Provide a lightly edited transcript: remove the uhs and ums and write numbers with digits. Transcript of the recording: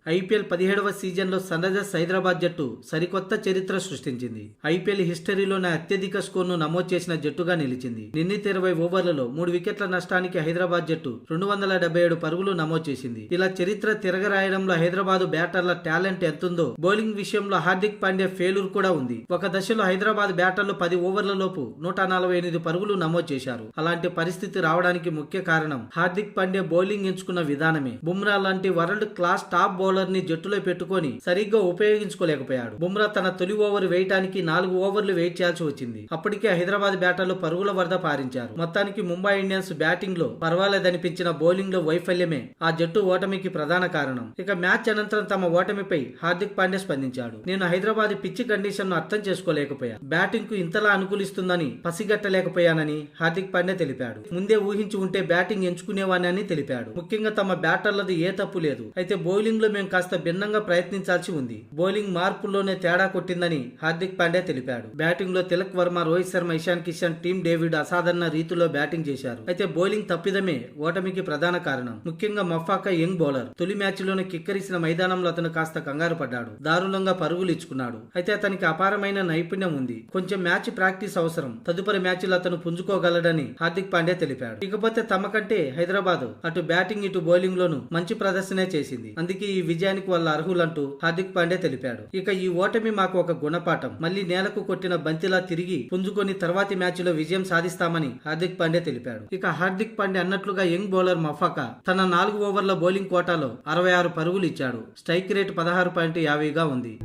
IPL 17వ సీజన్లో sun Risers Hyderabad జట్టు సరికొత్త చరిత్ర సృష్టించింది. ఐపీఎల్ హిస్టరీలోనే అత్యధిక స్కోర్ను నమోదు చేసిన జట్టుగా నిలిచింది. నిర్ణీత 20 ఓవర్లలో 3 వికెట్ల నష్టానికి హైదరాబాద్ జట్టు 277 పరుగులు నమోదు చేసింది. ఇలా చరిత్ర తిరగరాయడంలో హైదరాబాద్ బ్యాటర్ల టాలెంట్ ఎంతుందో బౌలింగ్ విషయంలో హార్దిక్ పాండ్యా ఫెయిల్యూర్ కూడా ఉంది. ఒక దశలో హైదరాబాద్ బ్యాటర్లు 10 ఓవర్ల లోపు 148 పరుగులు నమోదు చేశారు. అలాంటి పరిస్థితి రావడానికి ముఖ్య కారణం హార్దిక్ పాండ్యా బౌలింగ్ ఎంచుకున్న విధానమే. బుమ్రా లాంటి వరల్డ్ క్లాస్ టాప్ బౌలర్ ని జట్టులో పెట్టుకొని సరిగ్గా ఉపయోగించుకోలేకపోయాడు. బుమ్రా తన తొలి ఓవర్ వేయటానికి 4 ఓవర్లు వెయిట్ చేయాల్సి వచ్చింది. అప్పటికే హైదరాబాద్ బ్యాటర్లు పరుగుల వరద పారించారు. మొత్తానికి ముంబై ఇండియన్స్ బ్యాటింగ్ లో పర్వాలేదనిపించిన బౌలింగ్ లో వైఫల్యమే ఆ జట్టు ఓటమికి ప్రధాన కారణం. ఇక మ్యాచ్ అనంతరం తమ ఓటమిపై హార్దిక్ పాండ్యా స్పందించాడు. నేను హైదరాబాద్ పిచ్ కండిషన్ ను అర్థం చేసుకోలేకపోయా, బ్యాటింగ్ కు ఇంతలా అనుకూలిస్తుందని పసిగట్టలేకపోయానని హార్దిక్ పాండ్యా తెలిపాడు. ముందే ఊహించి ఉంటే బ్యాటింగ్ ఎంచుకునేవానని తెలిపాడు. ముఖ్యంగా తమ బ్యాటర్లది ఏ తప్పు లేదు, అయితే బౌలింగ్ లో మేము కాస్త భిన్నంగా ప్రయత్నించాల్సి ఉంది. బౌలింగ్ మార్పుల్లోనే తేడా కొట్టిందని హార్దిక్ పాండ్యా తెలిపాడు. బ్యాటింగ్ లో తిలక్ వర్మ, రోహిత్ శర్మ, ఇషాన్ కిషన్, టీమ్ డేవిడ్ అసాధారణ రీతిలో బ్యాటింగ్ చేశారు. అయితే బౌలింగ్ తప్పిదమే ఓటమికి ప్రధాన కారణం. ముఖ్యంగా మఫాకా యంగ్ బౌలర్. తొలి మ్యాచ్ లోనే కిక్కరిసిన మైదానంలో అతను కాస్త కంగారు పడ్డాడు. దారుణంగా పరుగులు ఇచ్చుకున్నాడు. అయితే అతనికి అపారమైన నైపుణ్యం ఉంది. కొంచెం మ్యాచ్ ప్రాక్టీస్ అవసరం. తదుపరి మ్యాచ్లో అతను పుంజుకోగలడని హార్దిక్ పాండ్యా తెలిపాడు. ఇకపోతే తమ కంటే హైదరాబాద్ అటు బ్యాటింగ్ ఇటు బౌలింగ్ లోను మంచి ప్రదర్శనే చేసింది. అందుకే ఈ విజయానికి వాళ్ళ అర్హులంటూ హార్దిక్ పాండ్యా తెలిపాడు. ఇక ఈ ఓటమి మాకు ఒక గుణపాఠం. మళ్లీ నేలకు కొట్టిన బంతిలా తిరిగి పుంజుకొని తర్వాతి మ్యాచ్ లో విజయం సాధిస్తామని హార్దిక్ పాండ్యా తెలిపాడు. ఇక హార్దిక్ పాండ్యా అన్నట్లుగా యంగ్ బౌలర్ మఫాకా తన 4 ఓవర్ల బౌలింగ్ కోటాలో 66 పరుగులు ఇచ్చాడు. స్ట్రైక్ రేట్ 16.50గా ఉంది.